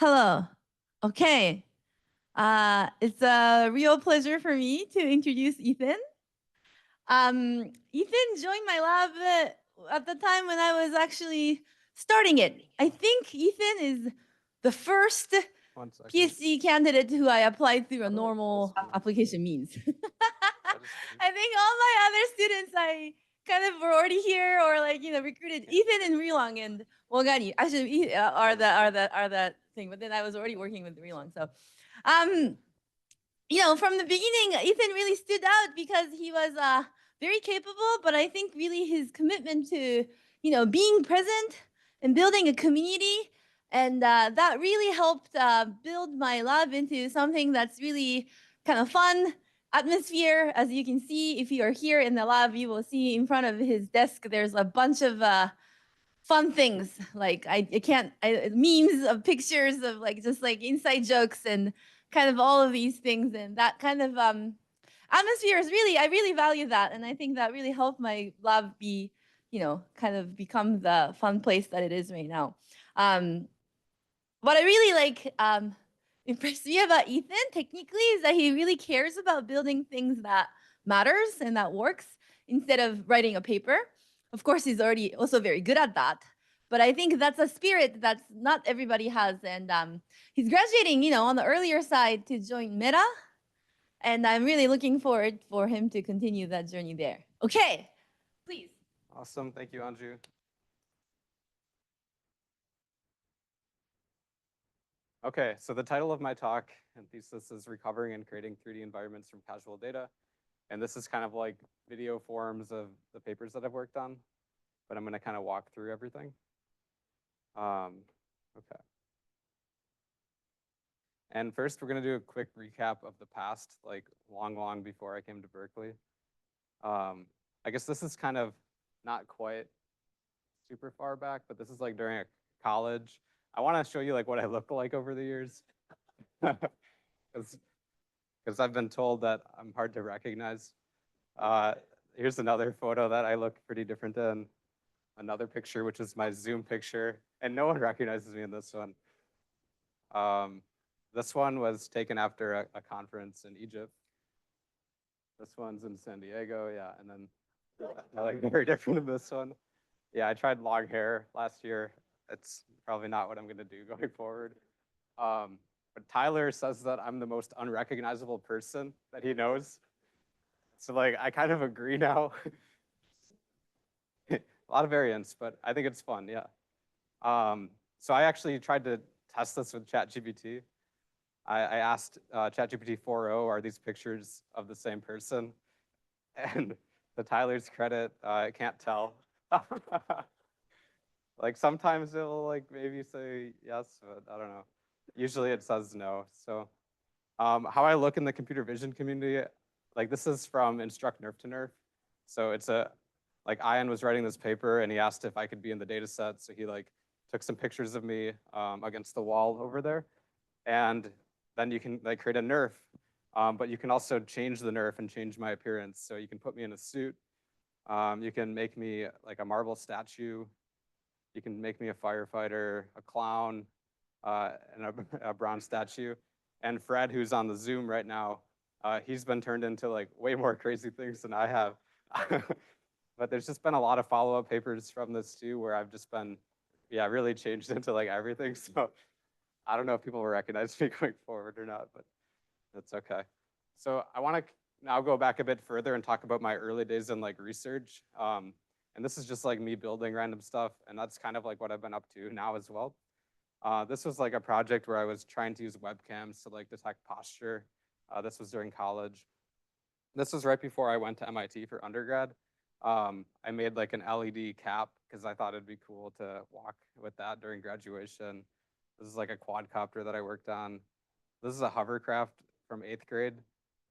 Hello. Okay. It's a real pleasure for me to introduce Ethan. Ethan joined my lab at the time when I was actually starting it. I think Ethan is the first PhD candidate who I applied through a normal application means. I think all my other students I kind of were already here or recruited. Ethan and Rilong and Wogani actually are the thing, but then I was already working with Rilong. So from the beginning, Ethan really stood out because he was very capable, but I think really his commitment to, being present and building a community, and that really helped build my lab into something that's really kind of fun atmosphere. As you can see, if you are here in the lab, you will see in front of his desk, there's a bunch of fun things like memes of pictures of just inside jokes and kind of all of these things, and that kind of atmosphere is really, I really value that, and I think that really helped my lab be kind of become the fun place that it is right now. What I really impressed me about Ethan technically is that he really cares about building things that matters and that works instead of writing a paper. Of course, he's already also very good at that, but I think that's a spirit that's not everybody has. And he's graduating, on the earlier side to join Meta, and I'm really looking forward for him to continue that journey there. Okay, please. Awesome, thank you, Anju. Okay, so the title of my talk and thesis is Recovering and Creating 3D Environments from Casual Data. And this is kind of like video forms of the papers that I've worked on, but I'm gonna kind of walk through everything. Okay. And first, we're gonna do a quick recap of the past, like long before I came to Berkeley. I guess this is kind of not quite super far back, but this is like during a college. I want to show you like what I look like over the years, because I've been told that I'm hard to recognize. Here's another photo that I look pretty different in. Another picture, which is my Zoom picture, and no one recognizes me in this one. This one was taken after a conference in Egypt. This one's in San Diego, yeah, and then I like very different in this one. Yeah, I tried long hair last year. It's probably not what I'm gonna do going forward. But Tyler says that I'm the most unrecognizable person that he knows. So like, I kind of agree now. A lot of variance, but I think it's fun, yeah. So I actually tried to test this with ChatGPT. I asked ChatGPT 4.0, are these pictures of the same person? And to Tyler's credit, I can't tell. Like sometimes it will like maybe say yes, but I don't know. Usually it says no. So how I look in the computer vision community, like this is from Instruct Nerf to Nerf. So it's like Ian was writing this paper and he asked if I could be in the data set. So he like took some pictures of me against the wall over there. And then you can like create a Nerf, but you can also change the Nerf and change my appearance. So you can put me in a suit. You can make me like a marble statue. You can make me a firefighter, a clown, and a bronze statue. And Fred, who's on the Zoom right now, he's been turned into like way more crazy things than I have. But there's just been a lot of follow-up papers from this too, where I've just been, yeah, really changed into like everything. So I don't know if people will recognize me going forward or not, but that's okay. So I want to now go back a bit further and talk about my early days in like research. And this is just like me building random stuff, and that's kind of like what I've been up to now as well. This was like a project where I was trying to use webcams to like detect posture. This was during college. This was right before I went to MIT for undergrad. I made like an LED cap because I thought it'd be cool to walk with that during graduation. This is like a quadcopter that I worked on. This is a hovercraft from 8th grade.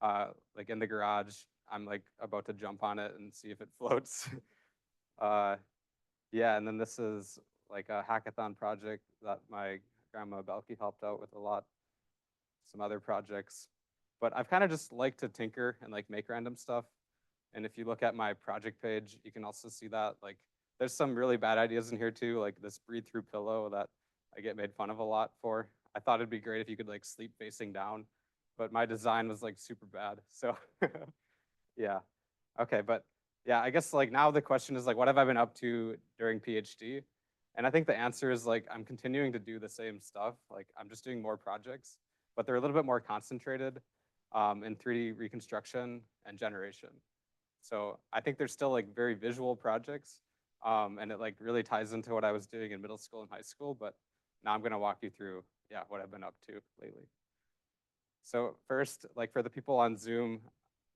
Like in the garage, I'm like about to jump on it and see if it floats. Yeah, and then this is like a hackathon project that my grandma Belky helped out with a lot. Some other projects. But I've kind of just liked to tinker and like make random stuff. And if you look at my project page, you can also see that like there's some really bad ideas in here too, like this breathe through pillow that I get made fun of a lot for. I thought it'd be great if you could like sleep facing down, but my design was like super bad. So yeah. Okay, but yeah, I guess like now the question is like, what have I been up to during PhD? And I think the answer is like, I'm continuing to do the same stuff. Like I'm just doing more projects, but they're a little bit more concentrated in 3D reconstruction and generation. So I think there's still like very visual projects, and it like really ties into what I was doing in middle school and high school. But now I'm gonna walk you through, yeah, what I've been up to lately. So first, like for the people on Zoom,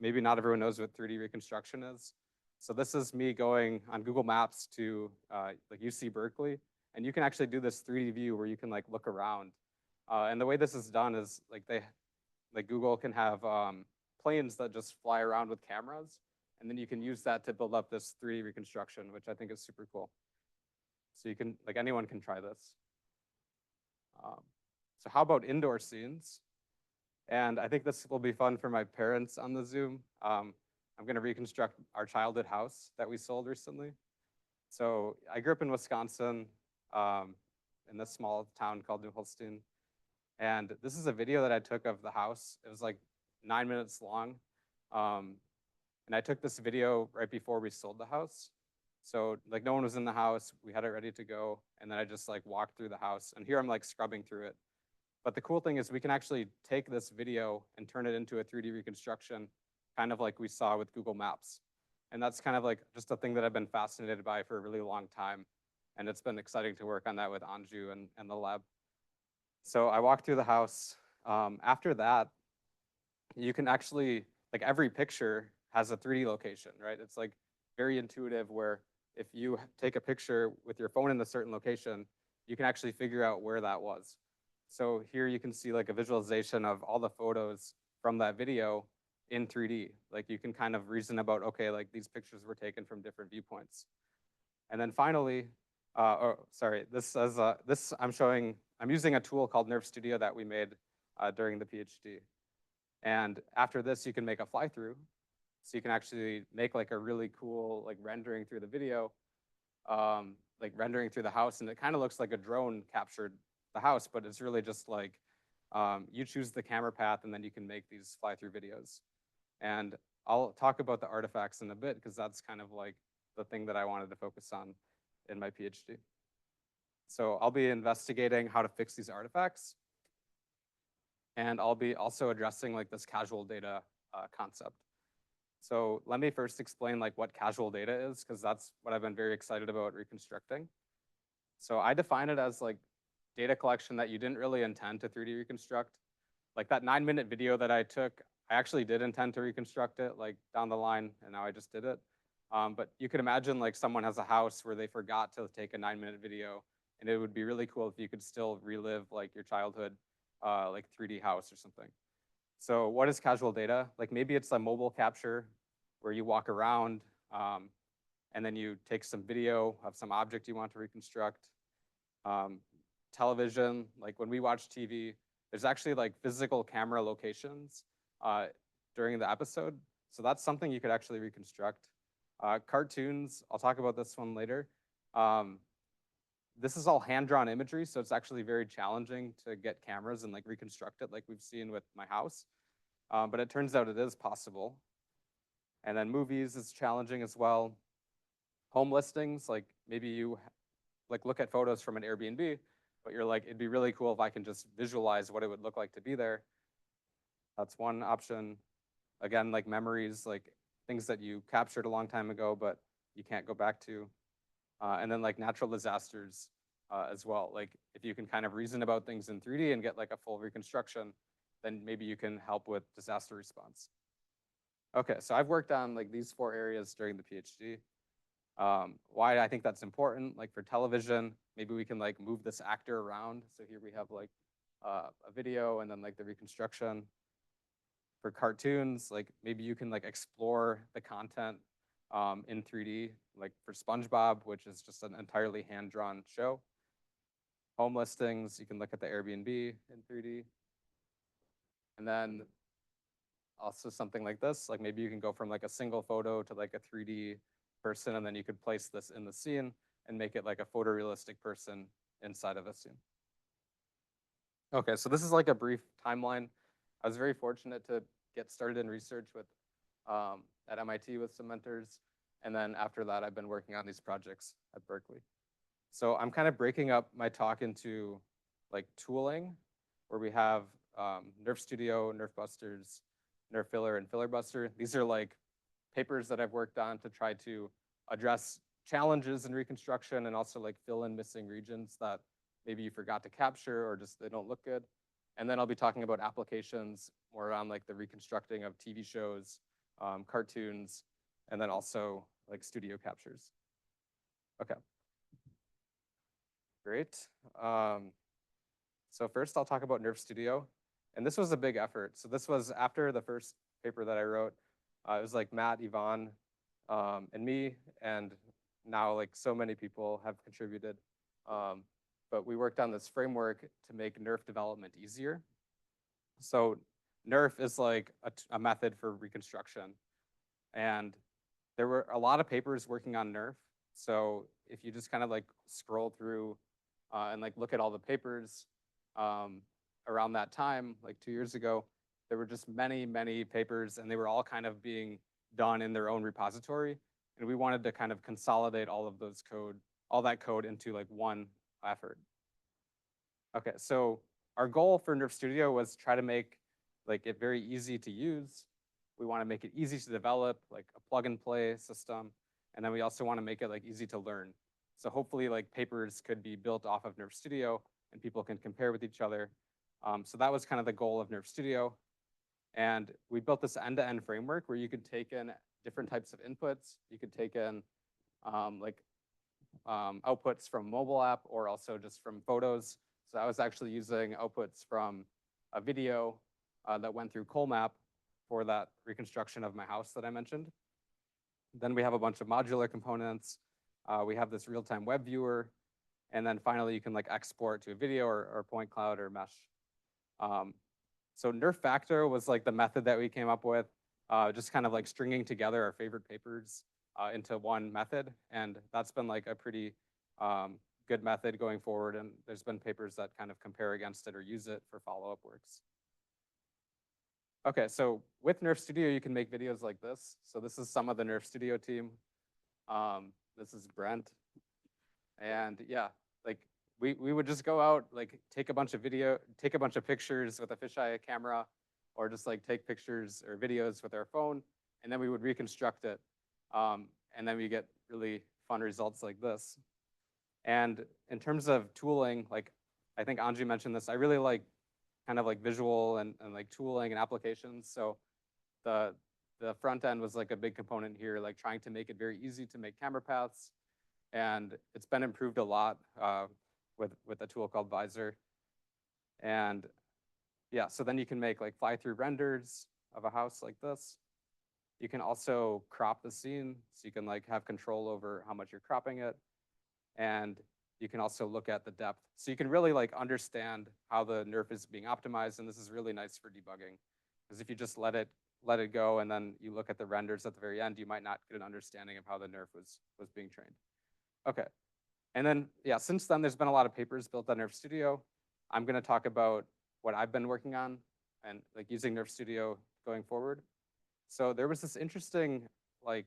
maybe not everyone knows what 3D reconstruction is. So this is me going on Google Maps to like UC Berkeley, and you can actually do this 3D view where you can like look around. And the way this is done is like Google can have planes that just fly around with cameras, and then you can use that to build up this 3D reconstruction, which I think is super cool. So you can, like anyone can try this. Um, so how about indoor scenes? And I think this will be fun for my parents on the Zoom. I'm gonna reconstruct our childhood house that we sold recently. So I grew up in Wisconsin, in this small town called New Holstein. And this is a video that I took of the house. It was like 9 minutes long. And I took this video right before we sold the house. So like no one was in the house, we had it ready to go. And then I just like walked through the house. And here I'm like scrubbing through it. But the cool thing is we can actually take this video and turn it into a 3D reconstruction, kind of like we saw with Google Maps. And that's kind of like just a thing that I've been fascinated by for a really long time. And it's been exciting to work on that with Anju and the lab. So I walked through the house. After that, you can actually, like every picture has a 3D location, right? It's like very intuitive where if you take a picture with your phone in a certain location, you can actually figure out where that was. So here you can see like a visualization of all the photos from that video in 3D. Like you can kind of reason about, okay, like these pictures were taken from different viewpoints. And then finally, I'm using a tool called Nerve Studio that we made during the PhD. And after this, you can make a fly through. So you can actually make like a really cool like rendering through the video, like rendering through the house. And it kind of looks like a drone captured the house, but it's really just like you choose the camera path and then you can make these fly through videos. And I'll talk about the artifacts in a bit because that's kind of like the thing that I wanted to focus on in my PhD. So I'll be investigating how to fix these artifacts. And I'll be also addressing like this casual data concept. So let me first explain like what casual data is, because that's what I've been very excited about reconstructing. So I define it as like data collection that you didn't really intend to 3D reconstruct. Like that 9-minute video that I took, I actually did intend to reconstruct it like down the line, and now I just did it. But you could imagine like someone has a house where they forgot to take a 9-minute video, and it would be really cool if you could still relive like your childhood, like 3D house or something. So what is casual data? Like maybe it's a mobile capture where you walk around and then you take some video of some object you want to reconstruct. Television, like when we watch TV, there's actually like physical camera locations during the episode. So that's something you could actually reconstruct. Cartoons, I'll talk about this one later. This is all hand-drawn imagery, so it's actually very challenging to get cameras and like reconstruct it like we've seen with my house. But it turns out it is possible. And then movies is challenging as well. Home listings, like maybe you like look at photos from an Airbnb, but you're like, it'd be really cool if I can just visualize what it would look like to be there. That's one option. Again, like memories, like things that you captured a long time ago, but you can't go back to. And then like natural disasters as well. Like if you can kind of reason about things in 3D and get like a full reconstruction, then maybe you can help with disaster response. Okay, so I've worked on like these 4 areas during the PhD. Why I think that's important, like for television, maybe we can like move this actor around. So here we have like a video and then like the reconstruction. For cartoons, like maybe you can like explore the content in 3D, like for SpongeBob, which is just an entirely hand-drawn show. Home listings, you can look at the Airbnb in 3D. And then also something like this, like maybe you can go from like a single photo to like a 3D person, and then you could place this in the scene and make it like a photorealistic person inside of a scene. Okay, so this is like a brief timeline. I was very fortunate to get started in research with at MIT with some mentors, and then after that, I've been working on these projects at Berkeley. So I'm kind of breaking up my talk into like tooling, where we have Nerf Studio, Nerf Busters, Nerf Filler, and Filler Buster. These are like papers that I've worked on to try to address challenges in reconstruction and also like fill in missing regions that maybe you forgot to capture or just they don't look good. And then I'll be talking about applications more around like the reconstructing of TV shows, cartoons, and then also like studio captures. Okay, great. So first I'll talk about Nerf Studio. And this was a big effort. So this was after the first paper that I wrote. It was like Matt, Yvonne, and me, and now like so many people have contributed. But we worked on this framework to make Nerf development easier. So Nerf is like a method for reconstruction. And there were a lot of papers working on Nerf. So if you just kind of like scroll through and like look at all the papers around that time, like 2 years ago, there were just many, many papers, and they were all kind of being done in their own repository. And we wanted to kind of consolidate all of those code, all that code into like one effort. Okay, so our goal for Nerf Studio was try to make like it very easy to use. We want to make it easy to develop, like a plug and play system. And then we also want to make it like easy to learn. So hopefully like papers could be built off of Nerf Studio and people can compare with each other. So that was kind of the goal of Nerf Studio. And we built this end-to-end framework where you could take in different types of inputs. You could take in outputs from mobile app or also just from photos. So I was actually using outputs from a video that went through Colmap for that reconstruction of my house that I mentioned. Then we have a bunch of modular components. We have this real-time web viewer. And then finally, you can like export to a video or point cloud or mesh. So Nerf Factor was like the method that we came up with, just kind of like stringing together our favorite papers into one method. And that's been like a pretty good method going forward. And there's been papers that kind of compare against it or use it for follow-up works. Okay, so with Nerf Studio, you can make videos like this. So this is some of the Nerf Studio team. This is Brent. And yeah, like we would just go out, like take a bunch of pictures with a fisheye camera, or just like take pictures or videos with our phone, and then we would reconstruct it. And then we get really fun results like this. And in terms of tooling, like I think Anji mentioned this, I really like kind of like visual and like tooling and applications. So the front end was like a big component here, like trying to make it very easy to make camera paths. And it's been improved a lot with a tool called Visor. And yeah, so then you can make like fly-through renders of a house like this. You can also crop the scene, so you can like have control over how much you're cropping it. And you can also look at the depth. So you can really like understand how the Nerf is being optimized, and this is really nice for debugging. Because if you just let it go and then you look at the renders at the very end, you might not get an understanding of how the Nerf was being trained. Okay, and then yeah, since then there's been a lot of papers built on Nerf Studio. I'm gonna talk about what I've been working on and like using Nerf Studio going forward. So there was this interesting like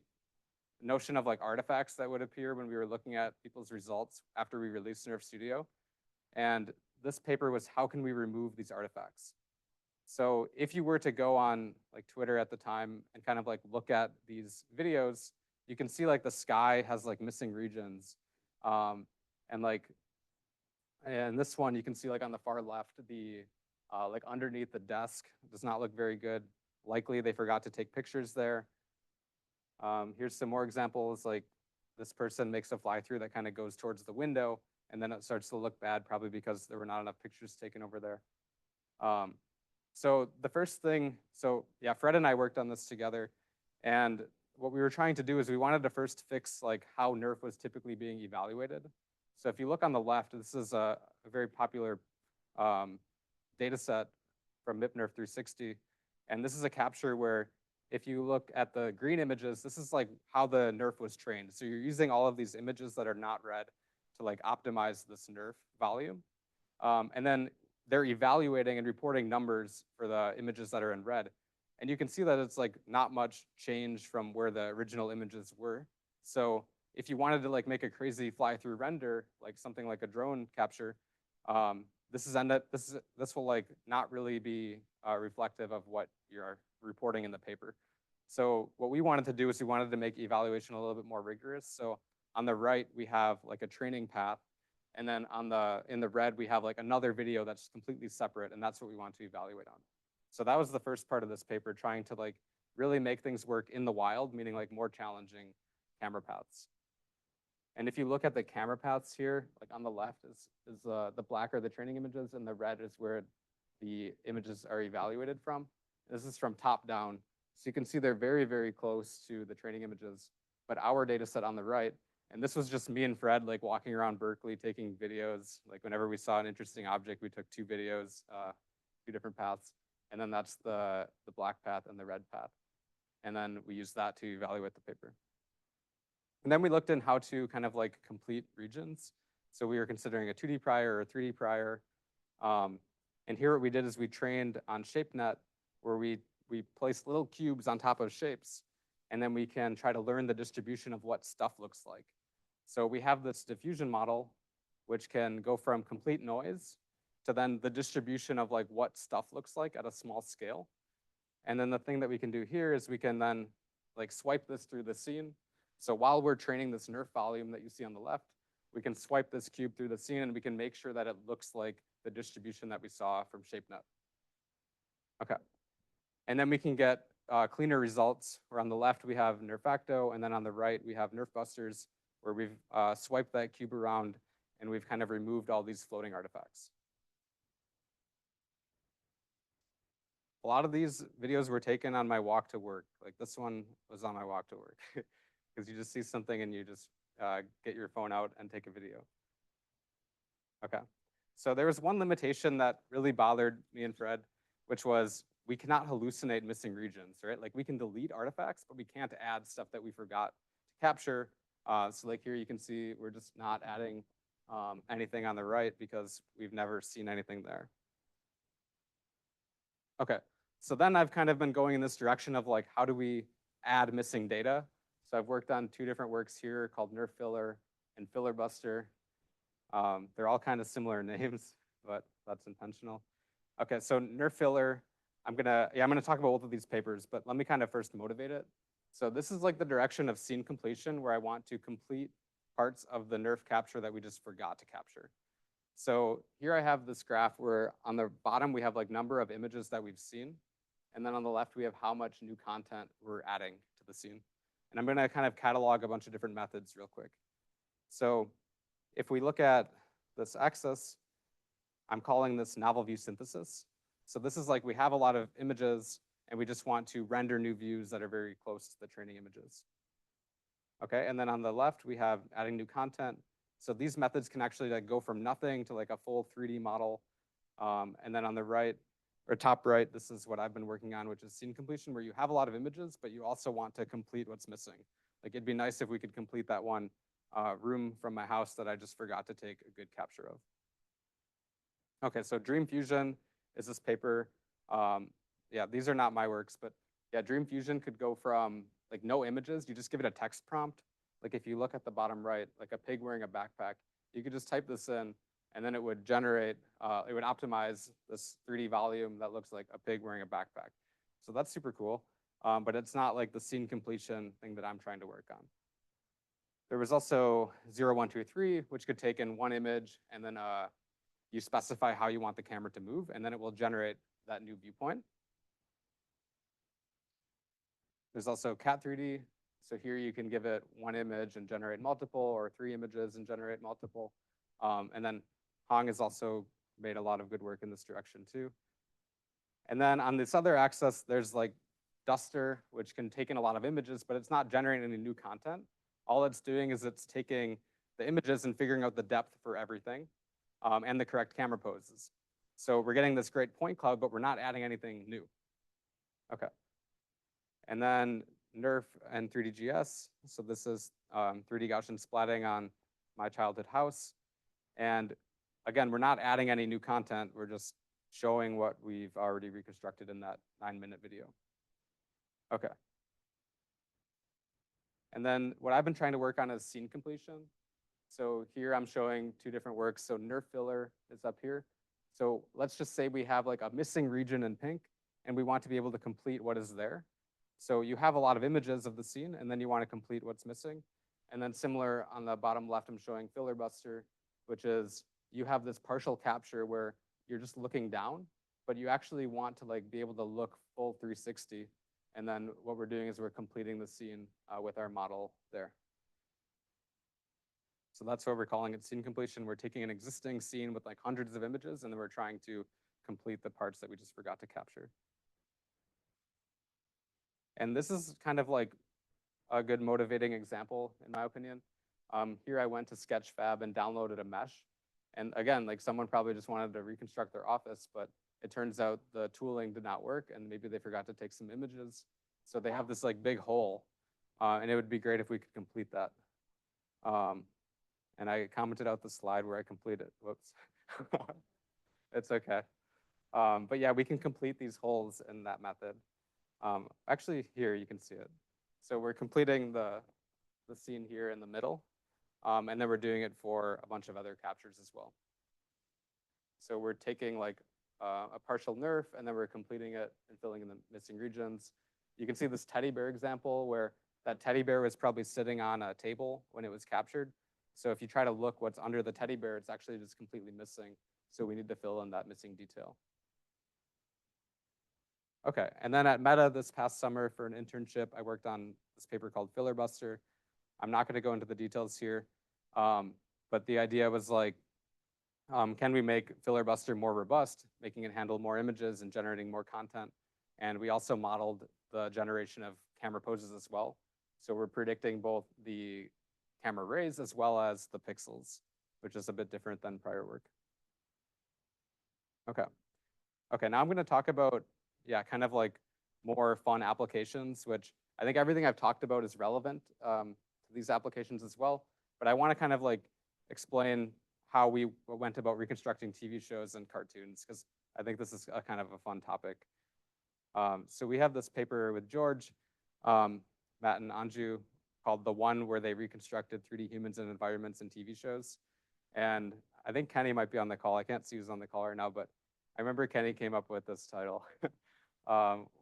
notion of like artifacts that would appear when we were looking at people's results after we released Nerf Studio. And this paper was how can we remove these artifacts? So if you were to go on like Twitter at the time and kind of like look at these videos, you can see like the sky has like missing regions. And this one you can see like on the far left, the like underneath the desk does not look very good. Likely they forgot to take pictures there. Here's some more examples, like this person makes a fly through that kind of goes towards the window, and then it starts to look bad, probably because there were not enough pictures taken over there. So the first thing, so yeah, Fred and I worked on this together, and what we were trying to do is we wanted to first fix like how Nerf was typically being evaluated. So if you look on the left, this is a very popular data set from MIPNERF 360, and this is a capture where if you look at the green images, this is like how the Nerf was trained. So you're using all of these images that are not red to like optimize this Nerf volume. And then they're evaluating and reporting numbers for the images that are in red. And you can see that it's like not much change from where the original images were. So if you wanted to like make a crazy fly-through render, like something like a drone capture, this will like not really be reflective of what you're reporting in the paper. So what we wanted to do is we wanted to make evaluation a little bit more rigorous. So on the right, we have like a training path. And then in the red, we have like another video that's completely separate, and that's what we want to evaluate on. So that was the first part of this paper, trying to like really make things work in the wild, meaning like more challenging camera paths. And if you look at the camera paths here, like on the left is the black are the training images, and the red is where the images are evaluated from. This is from top down. So you can see they're very, very close to the training images. But our data set on the right, and this was just me and Fred like walking around Berkeley taking videos. Like whenever we saw an interesting object, we took two videos, two different paths. And then that's the black path and the red path. And then we used that to evaluate the paper. And then we looked in how to kind of like complete regions. So we were considering a 2D prior or a 3D prior. And here what we did is we trained on ShapeNet, where we placed little cubes on top of shapes, and then we can try to learn the distribution of what stuff looks like. So we have this diffusion model, which can go from complete noise to then the distribution of like what stuff looks like at a small scale. And then the thing that we can do here is we can then like swipe this through the scene. So while we're training this NeRF volume that you see on the left, we can swipe this cube through the scene and we can make sure that it looks like the distribution that we saw from ShapeNet. Okay. And then we can get cleaner results, where on the left we have NeRFacto, and then on the right we have NeRF busters, where we've swiped that cube around and we've kind of removed all these floating artifacts. A lot of these videos were taken on my walk to work. Like this one was on my walk to work, because you just see something and you just get your phone out and take a video. Okay. So there was one limitation that really bothered me and Fred, which was we cannot hallucinate missing regions, right? Like we can delete artifacts, but we can't add stuff that we forgot to capture. So like here you can see we're just not adding anything on the right because we've never seen anything there. Okay, so then I've kind of been going in this direction of like, how do we add missing data? So I've worked on two different works here called NeRF Filler and Filler Buster. They're all kind of similar names, but that's intentional. Okay, so NeRF Filler, I'm gonna talk about both of these papers, but let me kind of first motivate it. So this is like the direction of scene completion, where I want to complete parts of the NeRF capture that we just forgot to capture. So here I have this graph where on the bottom we have like number of images that we've seen, and then on the left we have how much new content we're adding to the scene. And I'm gonna kind of catalog a bunch of different methods real quick. So if we look at this axis, I'm calling this novel view synthesis. So this is like we have a lot of images and we just want to render new views that are very close to the training images. Okay, and then on the left we have adding new content. So these methods can actually like go from nothing to like a full 3D model. And then on the right, or top right, this is what I've been working on, which is scene completion, where you have a lot of images, but you also want to complete what's missing. Like it'd be nice if we could complete that one room from my house that I just forgot to take a good capture of. Okay, so Dream Fusion is this paper. Yeah, these are not my works, but yeah, Dream Fusion could go from like no images, you just give it a text prompt. Like if you look at the bottom right, like a pig wearing a backpack, you could just type this in and then it would generate, it would optimize this 3D volume that looks like a pig wearing a backpack. So that's super cool, but it's not like the scene completion thing that I'm trying to work on. There was also 0, 1, 2, 3, which could take in one image and then you specify how you want the camera to move, and then it will generate that new viewpoint. There's also Cat 3D. So here you can give it one image and generate multiple, or 3 images and generate multiple. And then Hong has also made a lot of good work in this direction too. And then on this other axis, there's like Duster, which can take in a lot of images, but it's not generating any new content. All it's doing is it's taking the images and figuring out the depth for everything and the correct camera poses. So we're getting this great point cloud, but we're not adding anything new. Okay. And then NeRF and 3DGS. So this is 3D Gaussian splatting on my childhood house. And again, we're not adding any new content. We're just showing what we've already reconstructed in that 9-minute video. Okay. And then what I've been trying to work on is scene completion. So here I'm showing 2 different works. So nerf filler is up here. So let's just say we have like a missing region in pink, and we want to be able to complete what is there. So you have a lot of images of the scene, and then you want to complete what's missing. And then similar on the bottom left, I'm showing filler buster, which is you have this partial capture where you're just looking down, but you actually want to like be able to look full 360. And then what we're doing is we're completing the scene with our model there. So that's what we're calling it, scene completion. We're taking an existing scene with like hundreds of images, and then we're trying to complete the parts that we just forgot to capture. And this is kind of like a good motivating example, in my opinion. Here I went to Sketchfab and downloaded a mesh. And again, like someone probably just wanted to reconstruct their office, but it turns out the tooling did not work, and maybe they forgot to take some images. So they have this like big hole, and it would be great if we could complete that. And I commented out the slide where I completed. Whoops. It's okay. But yeah, we can complete these holes in that method. Actually, here you can see it. So we're completing the scene here in the middle, and then we're doing it for a bunch of other captures as well. So we're taking like a partial nerf, and then we're completing it and filling in the missing regions. You can see this teddy bear example where that teddy bear was probably sitting on a table when it was captured. So if you try to look what's under the teddy bear, it's actually just completely missing. So we need to fill in that missing detail. Okay, and then at Meta this past summer for an internship, I worked on this paper called Filler Buster. I'm not gonna go into the details here, but the idea was like, can we make Filler Buster more robust, making it handle more images and generating more content? And we also modeled the generation of camera poses as well. So we're predicting both the camera rays as well as the pixels, which is a bit different than prior work. Okay. Okay, now I'm gonna talk about, yeah, kind of like more fun applications, which I think everything I've talked about is relevant to these applications as well. But I wanna kind of like explain how we went about reconstructing TV shows and cartoons, because I think this is a kind of a fun topic. So we have this paper with George, Matt and Anju, called The One, where they reconstructed 3D humans and environments in TV shows. And I think Kenny might be on the call. I can't see who's on the call right now, but I remember Kenny came up with this title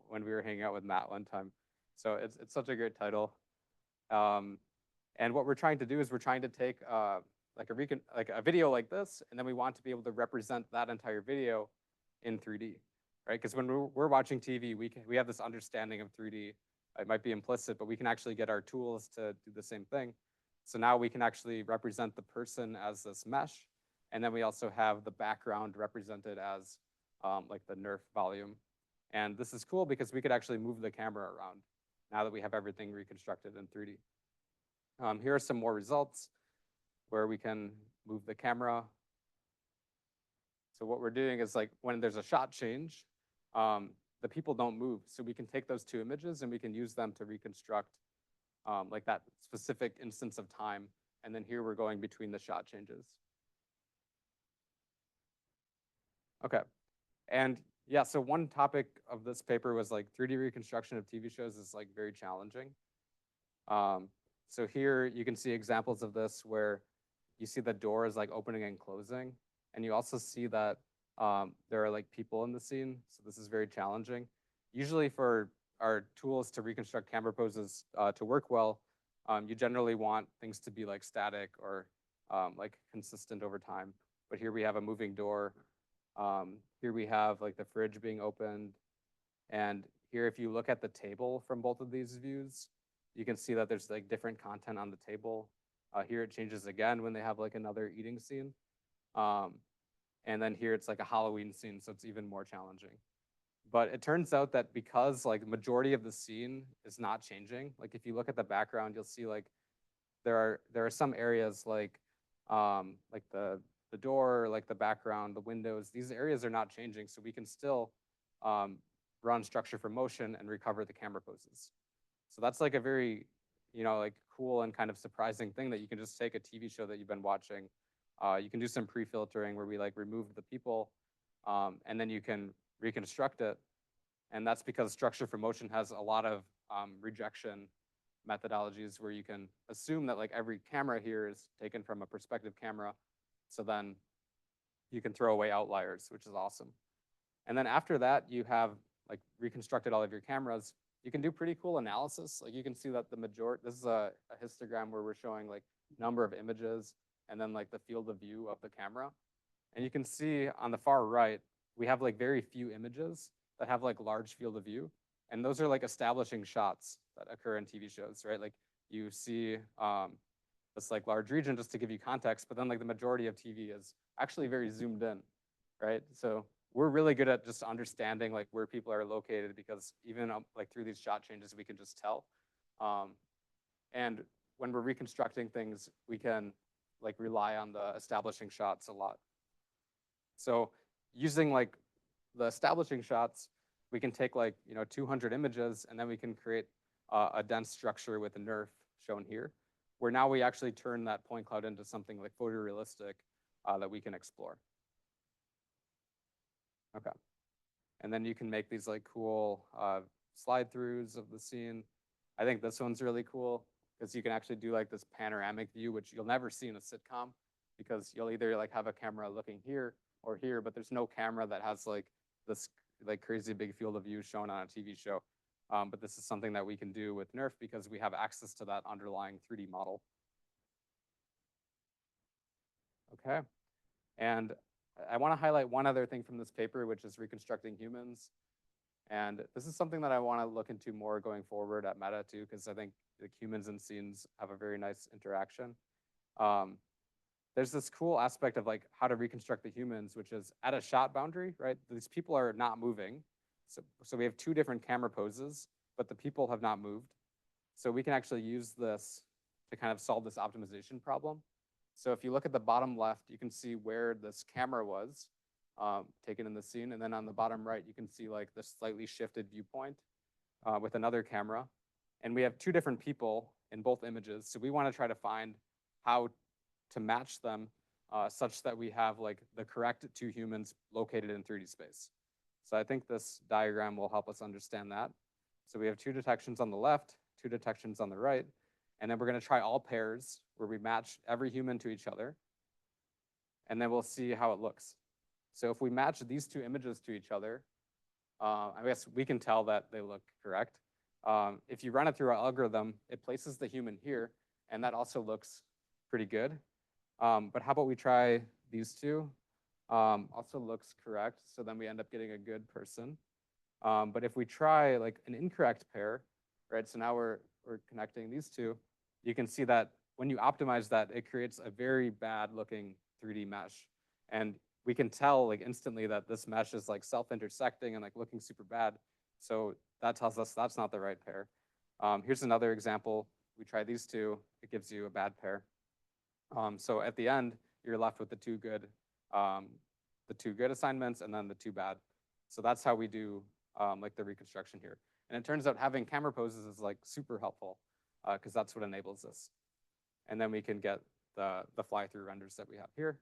when we were hanging out with Matt one time. So it's such a great title. And what we're trying to do is we're trying to take like a video like this, and then we want to be able to represent that entire video in 3D, right? Because when we're watching TV, we have this understanding of 3D. It might be implicit, but we can actually get our tools to do the same thing. So now we can actually represent the person as this mesh, and then we also have the background represented as like the Nerf volume. And this is cool because we could actually move the camera around now that we have everything reconstructed in 3D. Here are some more results where we can move the camera. So what we're doing is like when there's a shot change, the people don't move. So we can take those 2 images and we can use them to reconstruct like that specific instance of time. And then here we're going between the shot changes. Okay, and yeah, so one topic of this paper was like 3D reconstruction of TV shows is like very challenging. So here you can see examples of this where you see the door is like opening and closing. And you also see that there are like people in the scene. So this is very challenging. Usually for our tools to reconstruct camera poses to work well, you generally want things to be like static or like consistent over time. But here we have a moving door. Here we have like the fridge being opened. And here, if you look at the table from both of these views, you can see that there's like different content on the table. Here it changes again when they have like another eating scene. And then here it's like a Halloween scene, so it's even more challenging. But it turns out that because like the majority of the scene is not changing, like if you look at the background, you'll see like there are some areas like the door, like the background, the windows, these areas are not changing, so we can still run structure for motion and recover the camera poses. So that's like a very, like cool and kind of surprising thing that you can just take a TV show that you've been watching You can do some pre-filtering where we like remove the people, and then you can reconstruct it. And that's because structure for motion has a lot of rejection methodologies where you can assume that like every camera here is taken from a perspective camera. So then you can throw away outliers, which is awesome. And then after that, you have like reconstructed all of your cameras. You can do pretty cool analysis. Like you can see that the majority, this is a histogram where we're showing like number of images and then like the field of view of the camera. And you can see on the far right, we have like very few images that have like large field of view. And those are like establishing shots that occur in TV shows, right? Like you see this like large region just to give you context, but then like the majority of TV is actually very zoomed in, right? So we're really good at just understanding like where people are located because even like through these shot changes, we can just tell. And when we're reconstructing things, we can like rely on the establishing shots a lot. So using like the establishing shots, we can take like 200 images and then we can create a dense structure with a NERF shown here, where now we actually turn that point cloud into something like photorealistic that we can explore. Okay. And then you can make these like cool slide throughs of the scene. I think this one's really cool because you can actually do like this panoramic view, which you'll never see in a sitcom because you'll either like have a camera looking here or here, but there's no camera that has like this like crazy big field of view shown on a TV show. But this is something that we can do with NERF because we have access to that underlying 3D model. Okay. And I want to highlight one other thing from this paper, which is reconstructing humans. And this is something that I want to look into more going forward at Meta too, because I think the humans and scenes have a very nice interaction. There's this cool aspect of like how to reconstruct the humans, which is at a shot boundary, right? These people are not moving. So we have two different camera poses, but the people have not moved. So we can actually use this to kind of solve this optimization problem. So if you look at the bottom left, you can see where this camera was taken in the scene. And then on the bottom right, you can see like this slightly shifted viewpoint with another camera. And we have two different people in both images. So we want to try to find how to match them such that we have like the correct two humans located in 3D space. So I think this diagram will help us understand that. So we have two detections on the left, two detections on the right, and then we're going to try all pairs where we match every human to each other, and then we'll see how it looks. So if we match these two images to each other, I guess we can tell that they look correct. If you run it through our algorithm, it places the human here, and that also looks pretty good. But how about we try these two? Also looks correct, so then we end up getting a good person. But if we try like an incorrect pair, right? So now we're connecting these two. You can see that when you optimize that, it creates a very bad looking 3D mesh. And we can tell like instantly that this mesh is like self-intersecting and like looking super bad. So that tells us that's not the right pair. Here's another example. We try these two, it gives you a bad pair. So at the end, you're left with the two good assignments and then the two bad. So that's how we do like the reconstruction here. And it turns out having camera poses is like super helpful because that's what enables this. And then we can get the fly-through renders that we have here.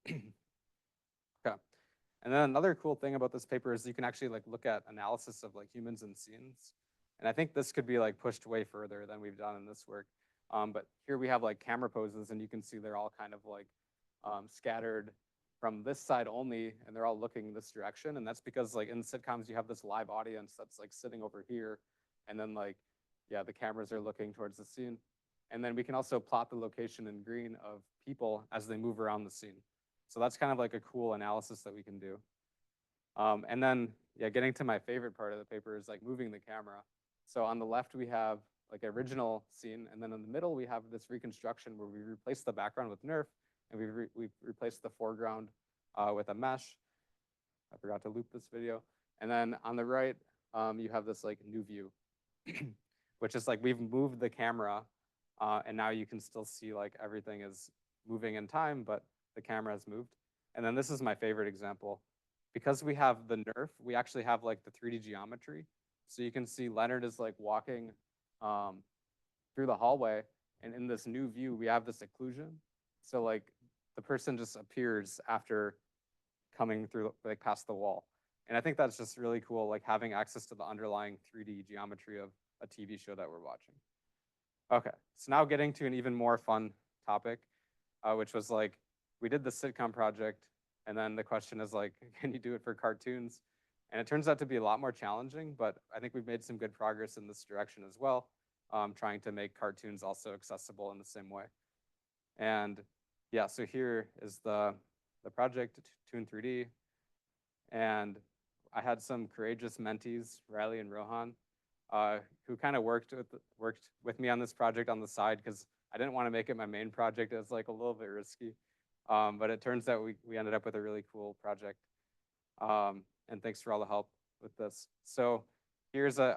Okay. And then another cool thing about this paper is you can actually like look at analysis of like humans and scenes. And I think this could be like pushed way further than we've done in this work. But here we have like camera poses and you can see they're all kind of like scattered from this side only and they're all looking this direction. And that's because like in sitcoms, you have this live audience that's like sitting over here. And then like, yeah, the cameras are looking towards the scene. And then we can also plot the location in green of people as they move around the scene. So that's kind of like a cool analysis that we can do. And then, yeah, getting to my favorite part of the paper is like moving the camera. So on the left, we have like original scene. And then in the middle, we have this reconstruction where we replace the background with NERF and we replaced the foreground with a mesh. I forgot to loop this video. And then on the right, you have this like new view, which is like we've moved the camera and now you can still see like everything is moving in time, but the camera has moved. And then this is my favorite example. Because we have the NERF, we actually have like the 3D geometry. So you can see Leonard is like walking through the hallway, and in this new view, we have this occlusion. So like the person just appears after coming through, like past the wall. And I think that's just really cool, like having access to the underlying 3D geometry of a TV show that we're watching. Okay, so now getting to an even more fun topic, which was like, we did the sitcom project, and then the question is like, can you do it for cartoons? And it turns out to be a lot more challenging, but I think we've made some good progress in this direction as well, trying to make cartoons also accessible in the same way. And yeah, so here is the project, Toon 3D. And I had some courageous mentees, Riley and Rohan, who kind of worked with me on this project on the side because I didn't want to make it my main project. It was like a little bit risky. But it turns out we ended up with a really cool project. And thanks for all the help with this. So here's a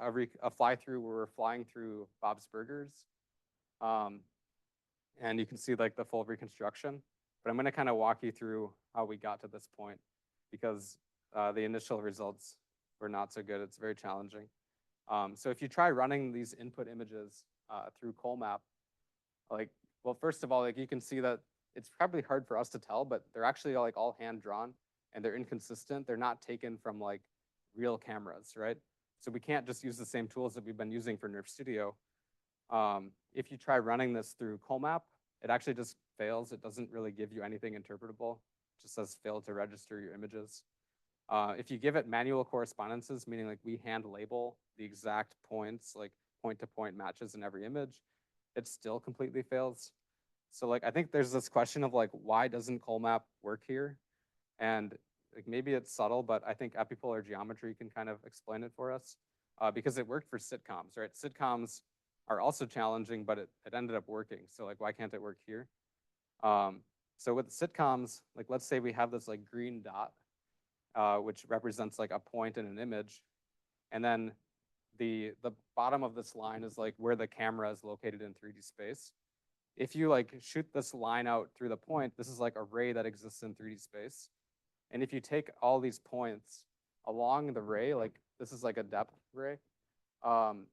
fly through where we're flying through Bob's Burgers. And you can see like the full reconstruction. But I'm going to kind of walk you through how we got to this point because the initial results were not so good. It's very challenging. So if you try running these input images through Colmap, like, well, first of all, like you can see that it's probably hard for us to tell, but they're actually like all hand drawn and they're inconsistent. They're not taken from like real cameras, right? So we can't just use the same tools that we've been using for Nerf Studio. If you try running this through Colmap, it actually just fails. It doesn't really give you anything interpretable. It just says failed to register your images. If you give it manual correspondences, meaning like we hand label the exact points, like point-to-point matches in every image, it still completely fails. So like I think there's this question of like why doesn't Colmap work here? And like maybe it's subtle, but I think epipolar geometry can kind of explain it for us because it worked for sitcoms, right? Sitcoms are also challenging, but it ended up working. So like why can't it work here? So with sitcoms, like let's say we have this like green dot, which represents like a point in an image. And then the bottom of this line is like where the camera is located in 3D space. If you like shoot this line out through the point, this is like a ray that exists in 3D space. And if you take all these points along the ray, like this is like a depth ray,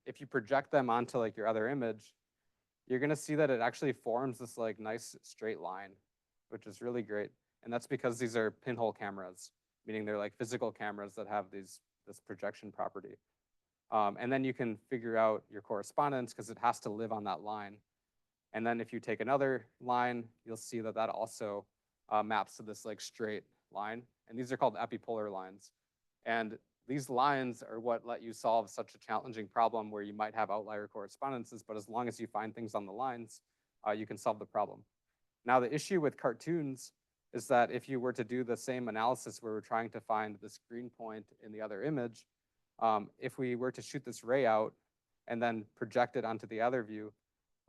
if you project them onto like your other image, you're gonna see that it actually forms this like nice straight line, which is really great. And that's because these are pinhole cameras, meaning they're like physical cameras that have this projection property. And then you can figure out your correspondence because it has to live on that line. And then if you take another line, you'll see that that also maps to this like straight line. And these are called epipolar lines. And these lines are what let you solve such a challenging problem where you might have outlier correspondences, but as long as you find things on the lines, you can solve the problem. Now, the issue with cartoons is that if you were to do the same analysis where we're trying to find this green point in the other image, if we were to shoot this ray out and then project it onto the other view,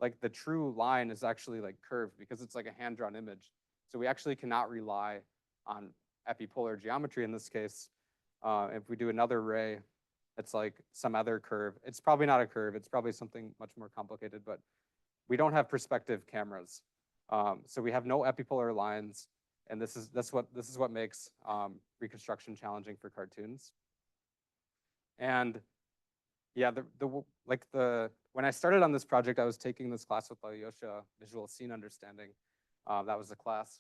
like the true line is actually like curved because it's like a hand-drawn image. So we actually cannot rely on epipolar geometry in this case. If we do another ray, it's like some other curve. It's probably not a curve. It's probably something much more complicated, but we don't have perspective cameras. So we have no epipolar lines, and this is what makes reconstruction challenging for cartoons. And yeah, when I started on this project, I was taking this class with Alyosha, visual scene understanding. That was the class.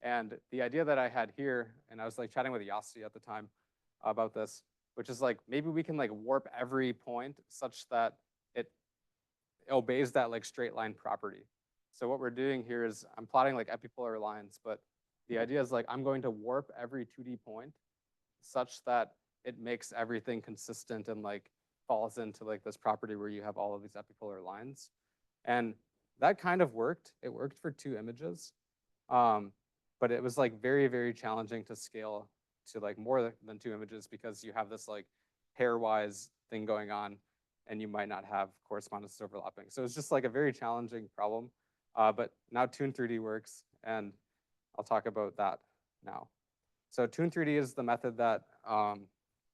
And the idea that I had here, and I was like chatting with Yasi at the time about this, which is like maybe we can like warp every point such that it obeys that like straight line property. So what we're doing here is I'm plotting like epipolar lines, but the idea is like I'm going to warp every 2D point such that it makes everything consistent and like falls into like this property where you have all of these epipolar lines. And that kind of worked. It worked for 2 images. But it was like very, very challenging to scale to like more than 2 images because you have this like pairwise thing going on and you might not have correspondences overlapping. So it's just like a very challenging problem. But now Toon 3D works, and I'll talk about that now. So Toon 3D is the method that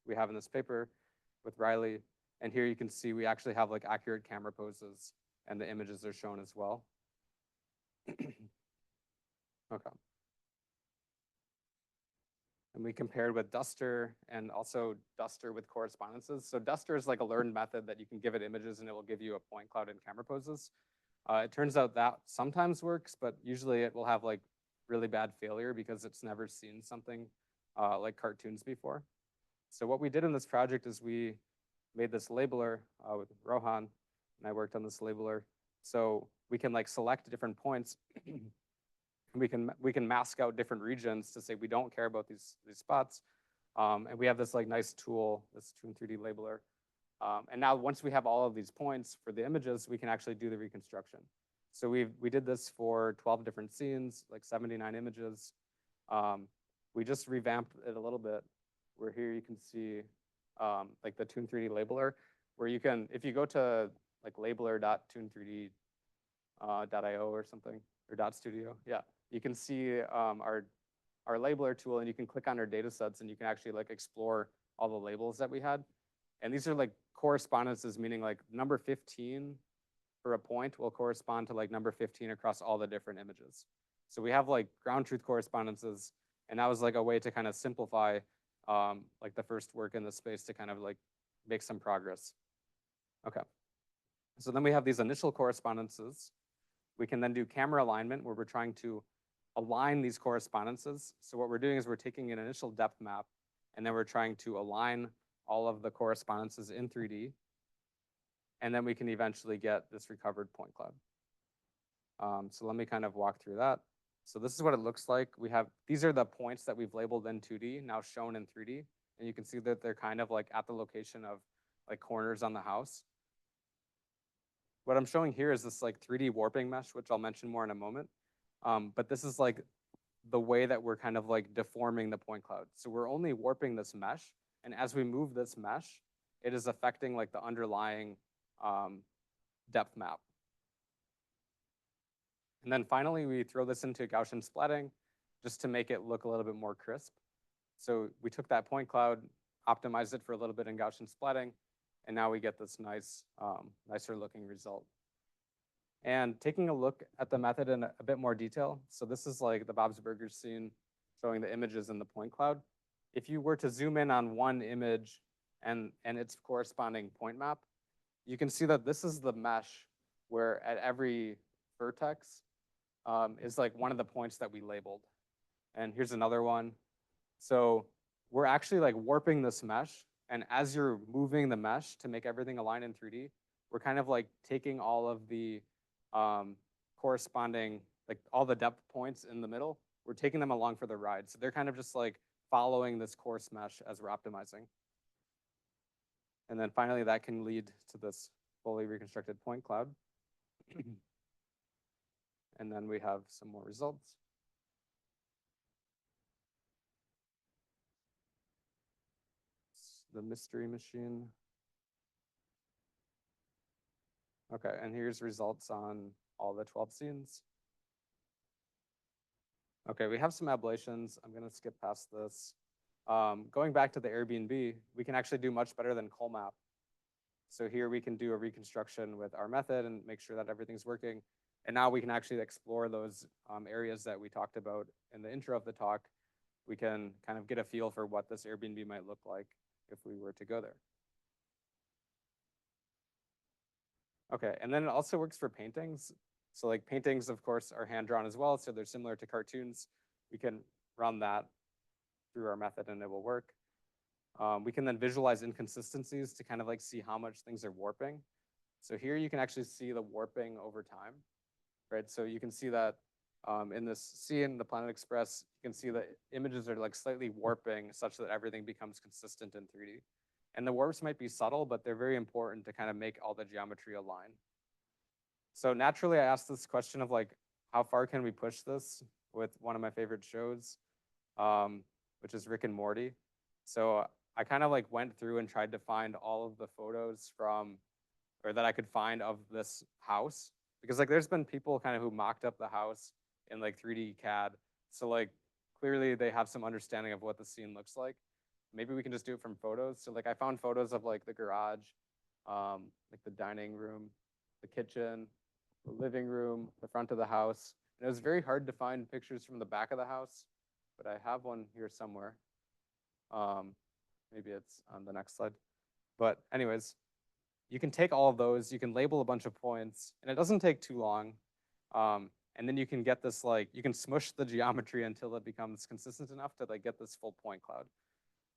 we have in this paper with Riley. And here you can see we actually have like accurate camera poses and the images are shown as well. Okay. And we compared with Duster and also Duster with correspondences. So Duster is like a learned method that you can give it images and it will give you a point cloud and camera poses. It turns out that sometimes works, but usually it will have like really bad failure because it's never seen something like cartoons before. So what we did in this project is we made this labeler with Rohan, and I worked on this labeler. So we can like select different points. we can mask out different regions to say we don't care about these spots. And we have this like nice tool, this Toon 3D labeler. And now once we have all of these points for the images, we can actually do the reconstruction. So we did this for 12 different scenes, like 79 images. We just revamped it a little bit, where here you can see like the Toon 3D labeler, where you can, if you go to like labeler.toon3d.io or something, or .studio, yeah, you can see our labeler tool, and you can click on our data sets, and you can actually like explore all the labels that we had. And these are like correspondences, meaning like number 15 for a point will correspond to like number 15 across all the different images. So we have like ground truth correspondences, and that was like a way to kind of simplify like the first work in this space to kind of like make some progress. Okay. So then we have these initial correspondences. We can then do camera alignment, where we're trying to align these correspondences. So what we're doing is we're taking an initial depth map, and then we're trying to align all of the correspondences in 3D. And then we can eventually get this recovered point cloud. So let me kind of walk through that. So this is what it looks like. We have, these are the points that we've labeled in 2D, now shown in 3D. And you can see that they're kind of like at the location of like corners on the house. What I'm showing here is this like 3D warping mesh, which I'll mention more in a moment. But this is like the way that we're kind of like deforming the point cloud. So we're only warping this mesh. And as we move this mesh, it is affecting like the underlying depth map. And then finally, we throw this into Gaussian splatting just to make it look a little bit more crisp. So we took that point cloud, optimized it for a little bit in Gaussian splatting, and now we get this nice, nicer looking result. And taking a look at the method in a bit more detail. So this is like the Bob's Burgers scene showing the images in the point cloud. If you were to zoom in on one image and its corresponding point map, you can see that this is the mesh where at every vertex is like one of the points that we labeled. And here's another one. So we're actually like warping this mesh. And as you're moving the mesh to make everything align in 3D, we're kind of like taking all of the corresponding, like all the depth points in the middle, we're taking them along for the ride. So they're kind of just like following this coarse mesh as we're optimizing. And then finally, that can lead to this fully reconstructed point cloud. And then we have some more results. The mystery machine. Okay, and here's results on all the 12 scenes. Okay, we have some ablations. I'm gonna skip past this. Going back to the Airbnb, we can actually do much better than Colmap. So here we can do a reconstruction with our method and make sure that everything's working. And now we can actually explore those areas that we talked about in the intro of the talk. We can kind of get a feel for what this Airbnb might look like if we were to go there. Okay, and then it also works for paintings. So like paintings, of course, are hand-drawn as well, so they're similar to cartoons. We can run that through our method and it will work. We can then visualize inconsistencies to kind of like see how much things are warping. So here you can actually see the warping over time, right? So you can see that in this scene, the Planet Express, you can see the images are like slightly warping such that everything becomes consistent in 3D. And the warps might be subtle, but they're very important to kind of make all the geometry align. So naturally, I asked this question of like, how far can we push this with one of my favorite shows, which is Rick and Morty. So I kind of like went through and tried to find all of the photos from, or that I could find of this house. Because like there's been people kind of who mocked up the house in like 3D CAD. So like clearly they have some understanding of what the scene looks like. Maybe we can just do it from photos. So like I found photos of like the garage, like the dining room, the kitchen, the living room, the front of the house. And it was very hard to find pictures from the back of the house, but I have one here somewhere. Maybe it's on the next slide. But anyways, you can take all of those, you can label a bunch of points, and it doesn't take too long. And then you can get this like, you can smush the geometry until it becomes consistent enough to like get this full point cloud,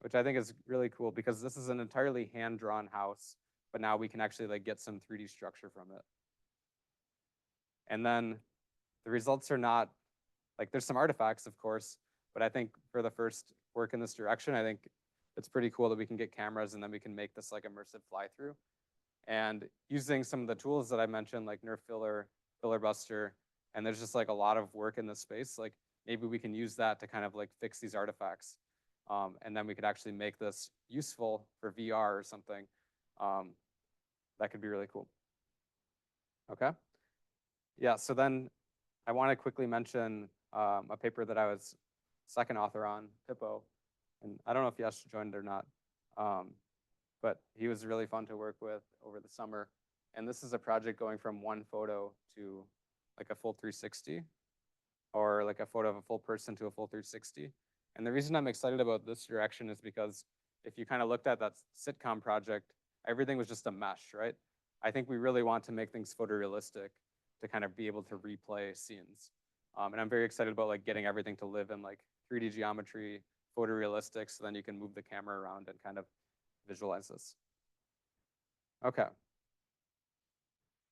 which I think is really cool because this is an entirely hand-drawn house, but now we can actually like get some 3D structure from it. And then the results are not, like there's some artifacts, of course, but I think for the first work in this direction, I think it's pretty cool that we can get cameras and then we can make this like immersive fly-through. And using some of the tools that I mentioned, like Nerf Filler, Filler Buster, and there's just like a lot of work in this space, like maybe we can use that to kind of like fix these artifacts. And then we could actually make this useful for VR or something. That could be really cool. Okay. Yeah, so then I want to quickly mention a paper that I was second author on, Pippo. And I don't know if Yash joined or not, but he was really fun to work with over the summer. And this is a project going from one photo to like a full 360, or like a photo of a full person to a full 360. And the reason I'm excited about this direction is because if you kind of looked at that sitcom project, everything was just a mesh, right? I think we really want to make things photorealistic to kind of be able to replay scenes. And I'm very excited about like getting everything to live in like 3D geometry, photorealistic, so then you can move the camera around and kind of visualize this. Okay.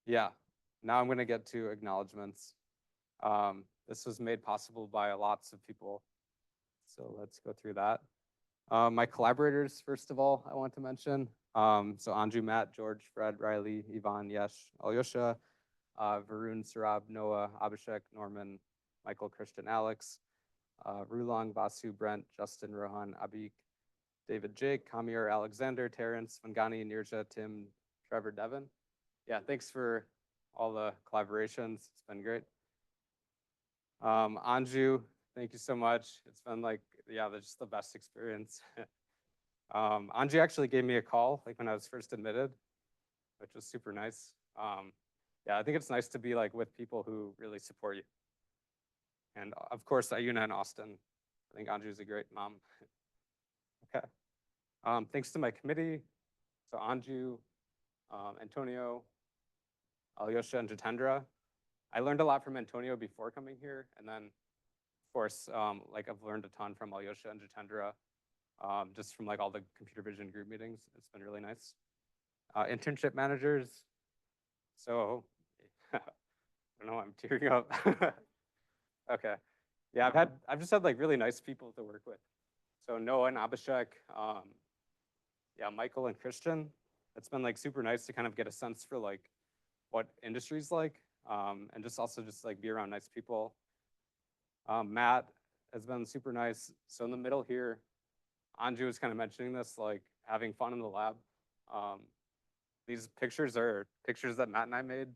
Yeah, now I'm gonna get to acknowledgements. This was made possible by lots of people. So let's go through that. My collaborators, first of all, I want to mention. So Anju, Matt, George, Fred, Riley, Ivan, Yesh, Alyosha, Varun, Sarab, Noah, Abhishek, Norman, Michael, Christian, Alex, Rulong, Vasu, Brent, Justin, Rohan, Abik, David, Jake, Kamir, Alexander, Terrence, Vangani, Nirja, Tim, Trevor, Devin. Yeah, thanks for all the collaborations. It's been great. Anju, thank you so much. It's been like, yeah, that's just the best experience. Anju actually gave me a call like when I was first admitted, which was super nice. Yeah, I think it's nice to be like with people who really support you. And of course, Ayuna and Austin. I think Anju's a great mom. Okay. Thanks to my committee. So Anju, Antonio, Alyosha, and Jitendra. I learned a lot from Antonio before coming here. And then, of course, like I've learned a ton from Alyosha and Jitendra, just from like all the computer vision group meetings. It's been really nice. Internship managers. So, I don't know, I'm tearing up. Okay. Yeah, I've just had like really nice people to work with. So Noah and Abhishek, yeah, Michael and Christian. It's been like super nice to kind of get a sense for like what industry's like, and just also just like be around nice people. Matt has been super nice. So in the middle here, Anju was kind of mentioning this, like having fun in the lab. These pictures are pictures that Matt and I made.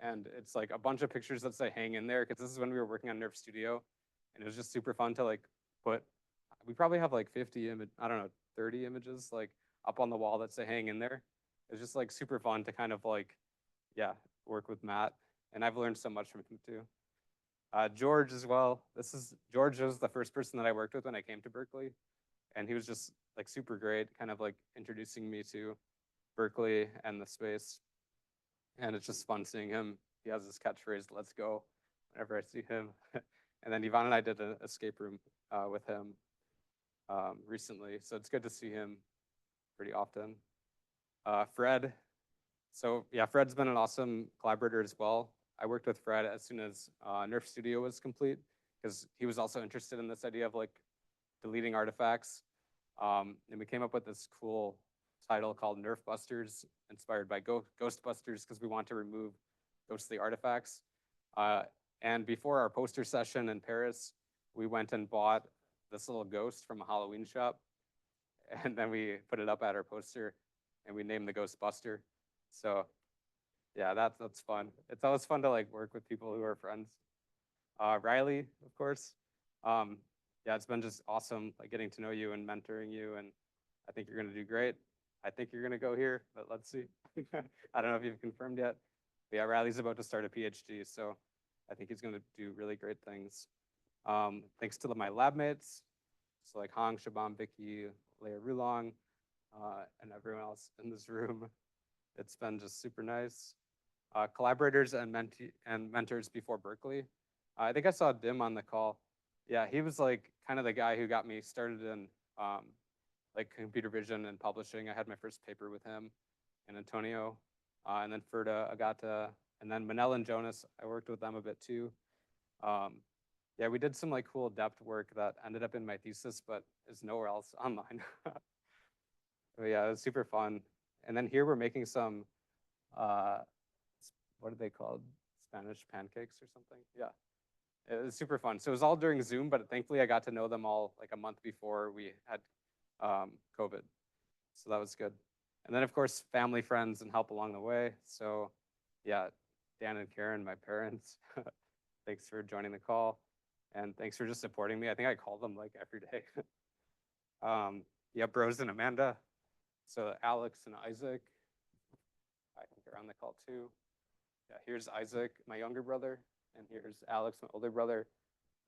And it's like a bunch of pictures that say hang in there, because this is when we were working on Nerf Studio. And it was just super fun to like put, we probably have like 50 I don't know, 30 images like up on the wall that say hang in there. It's just like super fun to kind of like, yeah, work with Matt. And I've learned so much from him too. George as well. George was the first person that I worked with when I came to Berkeley. And he was just like super great, kind of like introducing me to Berkeley and the space. And it's just fun seeing him. He has this catchphrase, "Let's go," whenever I see him. And then Yvonne and I did an escape room with him recently. So it's good to see him pretty often. Fred. So yeah, Fred's been an awesome collaborator as well. I worked with Fred as soon as Nerf Studio was complete, because he was also interested in this idea of like deleting artifacts. And we came up with this cool title called Nerf Busters, inspired by Ghostbusters, because we want to remove ghostly artifacts. And before our poster session in Paris, we went and bought this little ghost from a Halloween shop. And then we put it up at our poster and we named the Ghostbuster. So yeah, that's fun. It's always fun to like work with people who are friends. Riley, of course. Yeah, it's been just awesome like getting to know you and mentoring you, and I think you're gonna do great. I think you're gonna go here, but let's see. I don't know if you've confirmed yet. But yeah, Riley's about to start a PhD, so I think he's gonna do really great things. Thanks to my lab mates, so like Hong, Shabam, Vicky, Leah Rulong, and everyone else in this room. It's been just super nice. collaborators and mentors before Berkeley. I think I saw Dim on the call. Yeah, he was like kind of the guy who got me started in like computer vision and publishing. I had my first paper with him and Antonio, and then Ferda, Agata, and then Manel and Jonas. I worked with them a bit too. Um, yeah, we did some like cool depth work that ended up in my thesis, but is nowhere else online. But yeah, it was super fun. And then here we're making some, uh, what are they called? Spanish pancakes or something? Yeah, it was super fun. So it was all during Zoom, but thankfully I got to know them all like a month before we had COVID. So that was good. And then of course, family, friends, and help along the way. So yeah, Dan and Karen, my parents, thanks for joining the call. And thanks for just supporting me. I think I call them like every day. Yeah, Bros and Amanda. So Alex and Isaac, I think are on the call too. Yeah, here's Isaac, my younger brother, and here's Alex, my older brother.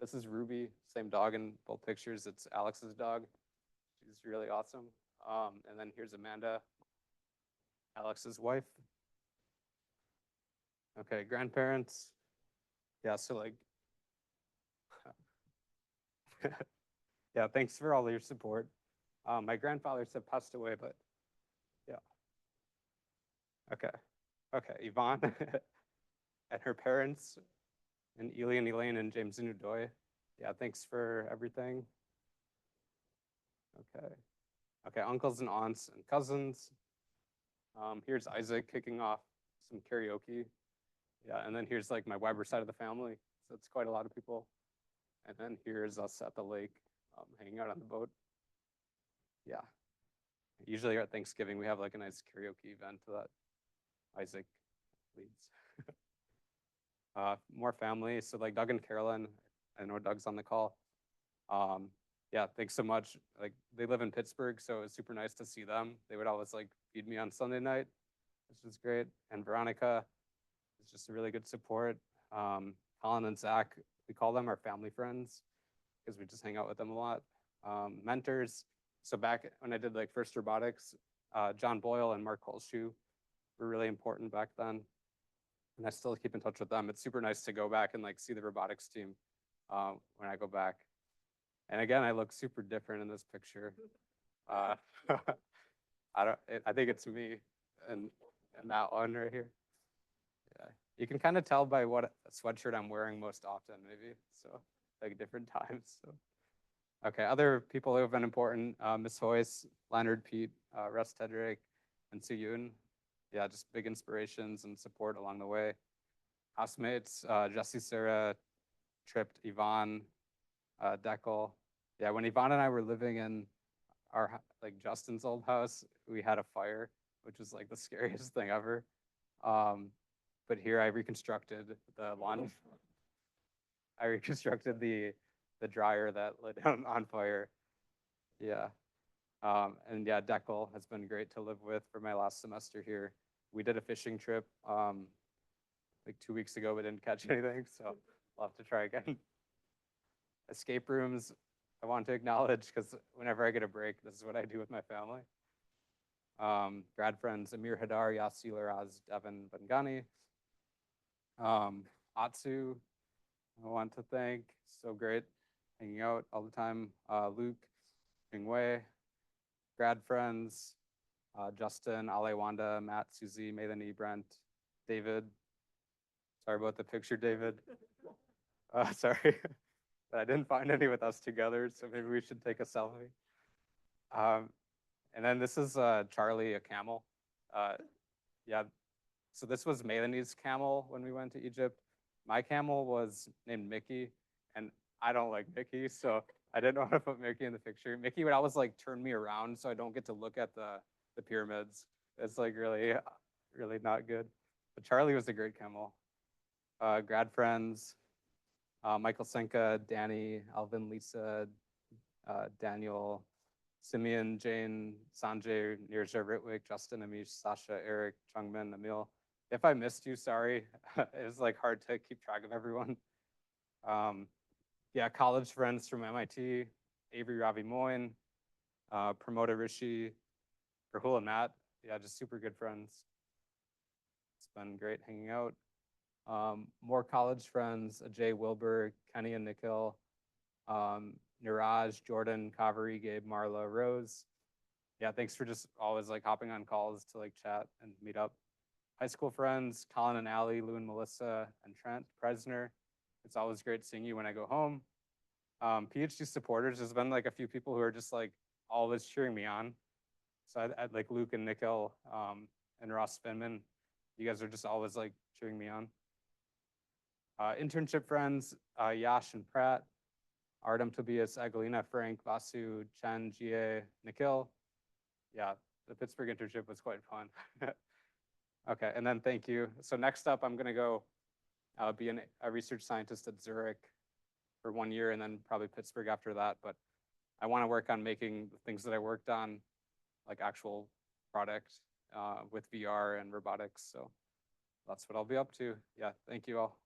This is Ruby, same dog in both pictures. It's Alex's dog. She's really awesome. And then here's Amanda, Alex's wife. Okay, grandparents. Yeah, so like, yeah, thanks for all your support. My grandfathers have passed away, but yeah. Okay, okay, Yvonne and her parents, and Ely and Elaine and James and Udoy. Yeah, thanks for everything. Okay, okay, uncles and aunts and cousins. Here's Isaac kicking off some karaoke. Yeah, and then here's like my Weber side of the family. So it's quite a lot of people. And then here's us at the lake, hanging out on the boat. Yeah. Usually at Thanksgiving, we have like a nice karaoke event that Isaac leads. More family. So like Doug and Carolyn, I know Doug's on the call. Yeah, thanks so much. Like they live in Pittsburgh, so it's super nice to see them. They would always like feed me on Sunday night, which is great. And Veronica is just a really good support. Colin and Zach, we call them our family friends because we just hang out with them a lot. Mentors. So back when I did like first robotics, John Boyle and Mark Holshoe were really important back then. And I still keep in touch with them. It's super nice to go back and like see the robotics team when I go back. And again, I look super different in this picture. Uh, I think it's me and that one right here. Yeah, you can kind of tell by what sweatshirt I'm wearing most often, maybe. So like different times. So okay, other people who have been important: Miss Hoyce, Leonard, Pete, Russ Tedrick, and Suyun. Yeah, just big inspirations and support along the way. Housemates, Jesse, Sarah, Tripped, Yvonne, Deckel. Yeah, when Yvonne and I were living in our like Justin's old house, we had a fire, which was like the scariest thing ever. But here I reconstructed the lawn. I reconstructed the dryer that lit on fire. Yeah. And yeah, Deckel has been great to live with for my last semester here. We did a fishing trip like 2 weeks ago, but didn't catch anything, so I'll have to try again. Escape rooms, I want to acknowledge because whenever I get a break, this is what I do with my family. Grad friends, Amir Hadar, Yassi Laraz, Devin Bangani. Atsu, I want to thank, so great hanging out all the time. Luke, Wei, grad friends, Justin, Ale Wanda, Matt, Susie, Melanie, Brent, David. Sorry about the picture, David. Sorry, but I didn't find any with us together, so maybe we should take a selfie. And then this is Charlie, a camel. Yeah, so this was Melanie's camel when we went to Egypt. My camel was named Mickey, and I don't like Mickey, so I didn't want to put Mickey in the picture. Mickey would always like turn me around so I don't get to look at the pyramids. It's like really, really not good. But Charlie was a great camel. Grad friends, Michael Senka, Danny, Alvin, Lisa, Daniel, Simeon, Jane, Sanjay, Nirja, Ritwik, Justin, Amish, Sasha, Eric, Chungmin, Emil. If I missed you, sorry. It was like hard to keep track of everyone. Yeah, college friends from MIT, Avery, Ravi Moyne, Pramoda Rishi, Rahul and Matt. Yeah, just super good friends. It's been great hanging out. More college friends, Ajay Wilbur, Kenny and Nikhil, Niraj, Jordan, Kaveri, Gabe, Marla, Rose. Yeah, thanks for just always like hopping on calls to like chat and meet up. High school friends, Colin and Allie, Lou and Melissa, and Trent Presner. It's always great seeing you when I go home. PhD supporters, there's been like a few people who are just like always cheering me on. So I'd like Luke and Nikhil and Ross Spinman. You guys are just always like cheering me on. Internship friends, Yash and Pratt, Artem, Tobias, Agalina, Frank, Vasu, Chen, Jie, Nikhil. Yeah, the Pittsburgh internship was quite fun. Okay, and then thank you. So next up, I'm gonna go be a research scientist at Zurich for 1 year and then probably Pittsburgh after that. But I wanna work on making the things that I worked on, like actual product with VR and robotics. So that's what I'll be up to. Yeah, thank you all.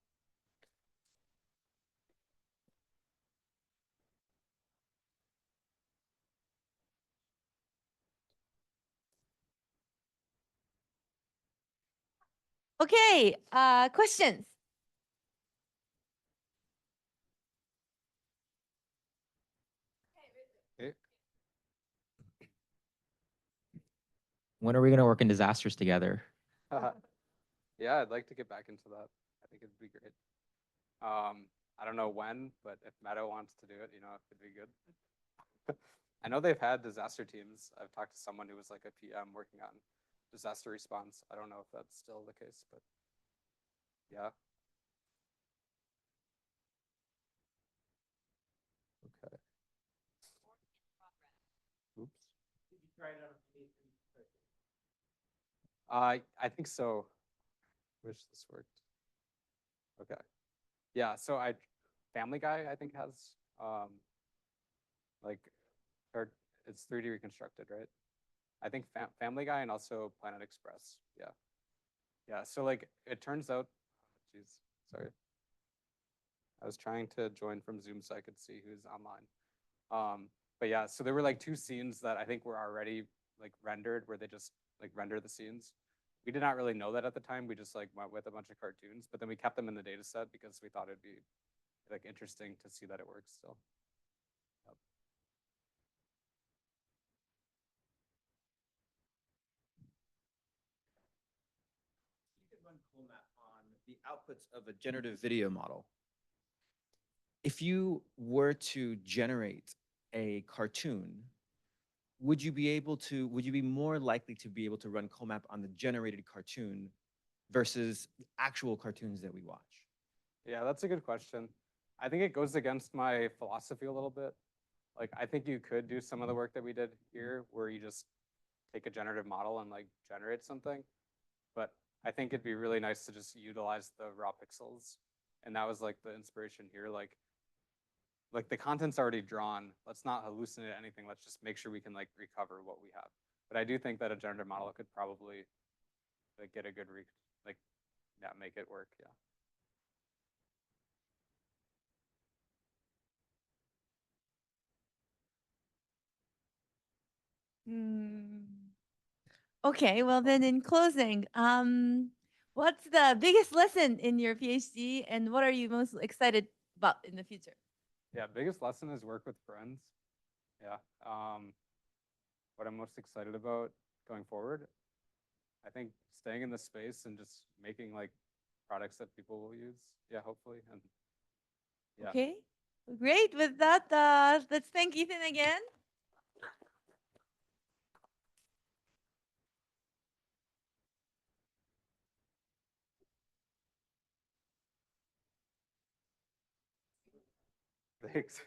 Okay, questions? When are we going to work in disasters together? Yeah, I'd like to get back into that. I think it'd be great. I don't know when, but if Meadow wants to do it, you know, it could be good. I know they've had disaster teams. I've talked to someone who was like a PM working on disaster response. I don't know if that's still the case, but yeah. Okay. Oops. Did you try it out? I think so. Wish this worked. Okay. Yeah, so Family Guy, I think has like it's 3D reconstructed, right? I think Family Guy and also Planet Express. Yeah. Yeah, so like it turns out, geez, sorry. I was trying to join from Zoom so I could see who's online. But yeah, so there were like 2 scenes that I think were already like rendered where they just like render the scenes. We did not really know that at the time. We just like went with a bunch of cartoons, but then we kept them in the data set because we thought it'd be like interesting to see that it works still. Yep. You could run CoolMap on the outputs of a generative video model. If you were to generate a cartoon, would you be more likely to be able to run CoolMap on the generated cartoon versus actual cartoons that we watch? Yeah, that's a good question. I think it goes against my philosophy a little bit. Like, I think you could do some of the work that we did here where you just take a generative model and like generate something. But I think it'd be really nice to just utilize the raw pixels. And that was like the inspiration here. Like the content's already drawn. Let's not hallucinate anything. Let's just make sure we can like recover what we have. But I do think that a generative model could probably like get a good make it work. Yeah. Okay, well then in closing, what's the biggest lesson in your PhD and what are you most excited about in the future? Yeah, biggest lesson is work with friends. Yeah. What I'm most excited about going forward, I think staying in the space and just making like products that people will use. Yeah, hopefully. And yeah. Okay, great. With that, let's thank Ethan again. Thanks.